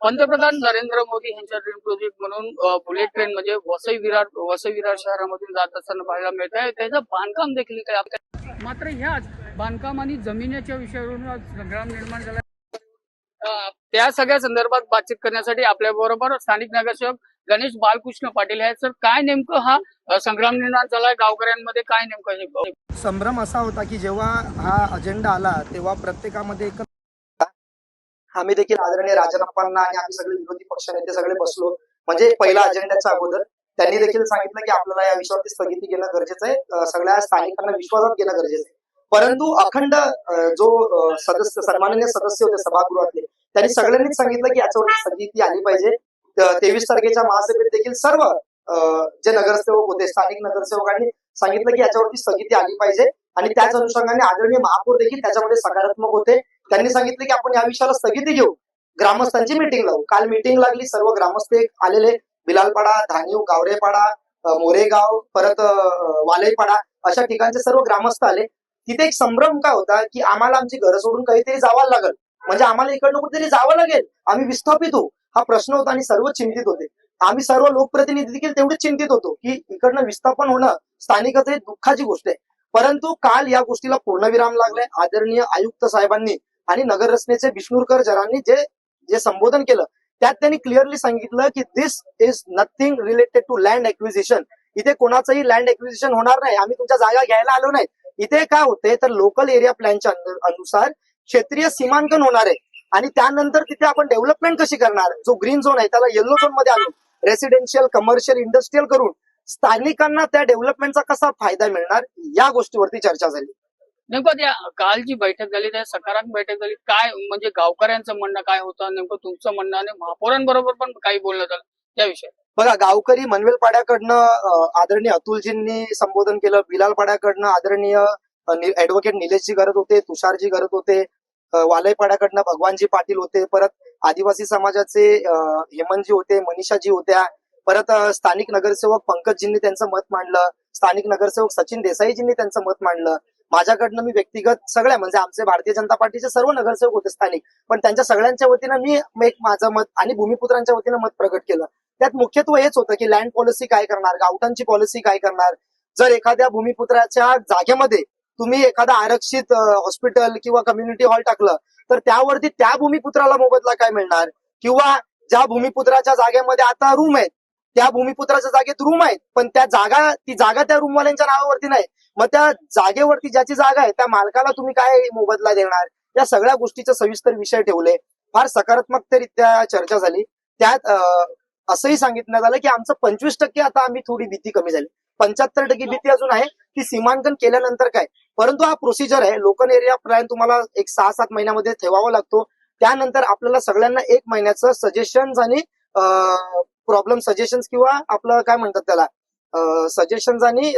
पंतप्रधान नरेंद्र मोदी यांच्या dream project म्हणून बुलेट ट्रेन म्हणजे वसई विरार शहरामधून जात असताना पाहायला मिळत आहे. त्याचं बांधकाम देखील काय मात्र ह्याच बांधकाम आणि जमिनीच्या विषयावरून संग्राम निर्माण झाला. त्या सगळ्या संदर्भात बातचीत करण्यासाठी आपल्या बरोबर स्थानिक नगरसेवक गणेश बालकृष्ण पाटील आहेत. सर, काय नेमकं हा संग्राम निर्माण झालाय गावकऱ्यांमध्ये, काय नेमकं संभ्रम असा होता की जेव्हा हा अजेंडा आला तेव्हा प्रत्येकामध्ये एक आम्ही देखील आदरणीय राजनप्पांना आणि आम्ही सगळे विरोधी पक्ष नेते सगळे बसलो. म्हणजे पहिल्या अजेंड्याच्या अगोदर त्यांनी देखील सांगितलं की आपल्याला या विषयावरती स्थगिती घेणं गरजेचं आहे, सगळ्या स्थानिकांना विश्वासात घेणं गरजेचं आहे. परंतु अखंड जो सदस्य सन्माननीय सदस्य होते सभागृहातले त्यांनी सगळ्यांनीच सांगितलं की याच्यावरती स्थगिती आली पाहिजे. 23 तारखेच्या महासभेत देखील सर्व जे नगरसेवक होते स्थानिक नगरसेवकांनी सांगितलं की याच्यावरती स्थगिती आली पाहिजे आणि त्याच अनुषंगाने आदरणीय महापौर देखील त्याच्यामध्ये सकारात्मक होते. त्यांनी सांगितलं की आपण या विषयाला स्थगिती घेऊ, ग्रामस्थांची मीटिंग लावू. काल मीटिंग लागली, सर्व ग्रामस्थ आलेले, बिलालपाडा, धानीव, गावरेपाडा, मोरेगाव, परत वालईपाडा अशा ठिकाणचे सर्व ग्रामस्थ आले. तिथे एक संभ्रम काय होता की आम्हाला आमची घरं सोडून काहीतरी जावं लागेल, म्हणजे आम्हाला इकडनं कुठेतरी जावं लागेल, आम्ही विस्थापित होऊ, हा प्रश्न होता आणि सर्व चिंतित होते. आम्ही सर्व लोकप्रतिनिधी देखील तेवढेच चिंतित होतो की इकडनं विस्थापन होणं स्थानिकच एक दुःखाची गोष्ट आहे. परंतु काल या गोष्टीला पूर्णविराम लागलाय. आदरणीय आयुक्त साहेबांनी आणि नगर रचनेचे बिष्णुरकर जरांनी जे संबोधन केलं त्यात त्यांनी क्लिअरली सांगितलं की this is nothing related to land acquisition. इथे कोणाचंही लँड एक्विजिशन होणार नाही, आम्ही तुमच्या जागा घ्यायला आलो नाही. इथे काय होते तर लोकल एरिया प्लॅनच्या अनुसार क्षेत्रीय सीमांकन होणार आहे आणि त्यानंतर तिथे आपण डेव्हलपमेंट कशी करणार. जो ग्रीन झोन आहे त्याला येलो झोन मध्ये आणून रेसिडेन्शियल, कमर्शियल, इंडस्ट्रीयल करून स्थानिकांना त्या डेव्हलपमेंटचा कसा फायदा मिळणार या गोष्टीवरती चर्चा झाली. नेमकं त्या काल जी बैठक झाली त्या सकारात्मक बैठक झाली, काय म्हणजे गावकऱ्यांचं म्हणणं काय होतं, नेमकं तुमचं म्हणणं आणि महापौरांबरोबर पण काही बोलणं झालं त्याविषयी. बघा, गावकरी मनवेलपाड्याकडनं आदरणीय अतुलजींनी संबोधन केलं, बिलालपाड्याकडनं आदरणीय ऍडव्होकेट निलेशजी करत होते, तुषारजी करत होते, वालईपाड्याकडनं भगवानजी पाटील होते, परत आदिवासी समाजाचे हेमंतजी होते, मनीषाजी होत्या, परत स्थानिक नगरसेवक पंकजजींनी त्यांचं मत मांडलं, स्थानिक नगरसेवक सचिन देसाईजींनी त्यांचं मत मांडलं. माझ्याकडनं मी व्यक्तिगत सगळ्या म्हणजे आमचे भारतीय जनता पार्टीचे सर्व नगरसेवक होते स्थानिक, पण त्यांच्या सगळ्यांच्या वतीनं मी एक माझं मत आणि भूमिपुत्रांच्या वतीनं मत प्रकट केलं. त्यात मुख्यत्वे हेच होतं की लँड पॉलिसी काय करणार, गावठाणची पॉलिसी काय करणार. जर एखाद्या भूमिपुत्राच्या जागेमध्ये तुम्ही एखादा आरक्षित हॉस्पिटल किंवा कम्युनिटी हॉल टाकलं तर त्यावरती त्या भूमिपुत्राला मोबदला काय मिळणार, किंवा ज्या भूमिपुत्राच्या जागेमध्ये आता रूम आहेत त्या भूमिपुत्राच्या जागेत रूम आहेत पण ती जागा त्या रूमवाल्यांच्या नावावरती नाही, मग त्या जागेवरती ज्याची जागा आहे त्या मालकाला तुम्ही काय मोबदला देणार. या सगळ्या गोष्टीचे सविस्तर विषय ठेवले. फार सकारात्मकरित्या चर्चा झाली. त्यात असंही सांगितण्यात आलं की आमचं 25% आता आम्ही थोडी भीती कमी झाली, 75% भीती अजून आहे की सीमांकन केल्यानंतर काय. परंतु हा प्रोसिजर आहे, लोकल एरिया प्लॅन तुम्हाला एक 6-7 महिन्यामध्ये ठेवावा लागतो. त्यानंतर आपल्याला सगळ्यांना 1 महिन्याचं सजेशन्स आणि प्रॉब्लेम सजेशन्स किंवा आपलं काय म्हणतात त्याला सजेशन्स आणि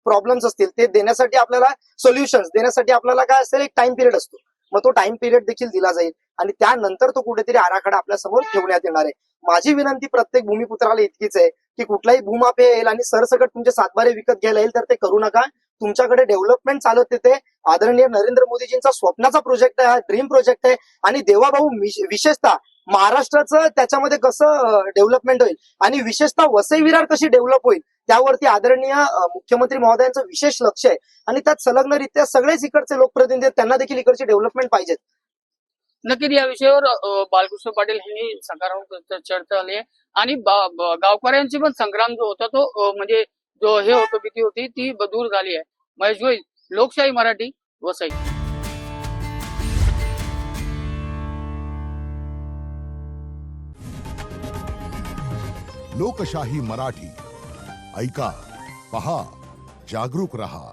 प्रॉब्लेम्स असतील ते देण्यासाठी आपल्याला सोल्युशन्स देण्यासाठी आपल्याला काय असेल एक टाइम पिरियड असतो, मग तो टाइम पिरियड देखील दिला जाईल आणि त्यानंतर तो कुठेतरी आराखडा आपल्या समोर ठेवण्यात येणार आहे. माझी विनंती प्रत्येक भूमिपुत्राला इतकीच आहे की कुठलाही भूमाफी येईल आणि सरसकट तुमचे सातबारे विकत घ्यायला येईल तर ते करू नका. तुमच्याकडे डेव्हलपमेंट चालत येते. आदरणीय नरेंद्र मोदीजींचा स्वप्नाचा प्रोजेक्ट आहे, हा ड्रीम प्रोजेक्ट आहे आणि देवाभाऊ विशेषतः महाराष्ट्राचं त्याच्यामध्ये कसं डेव्हलपमेंट होईल आणि विशेषतः वसई विरार कशी डेव्हलप होईल त्यावरती आदरणीय मुख्यमंत्री महोदयांचं विशेष लक्ष आहे आणि त्यात संलग्नरित्या सगळेच इकडचे लोकप्रतिनिधी त्यांना देखील इकडची डेव्हलपमेंट पाहिजेत. नक्कीच या विषयावर बालकृष्ण पाटील यांनी सकारात्मक चर्चा झाली आहे आणि गावकऱ्यांची पण संग्राम जो होता तो म्हणजे जो हे होतो भीती होती ती दूर झाली आहे. महेश गोयल, लोकशाही मराठी, वसई. लोकशाही मराठी ऐका, पहा, जागरूक रहा.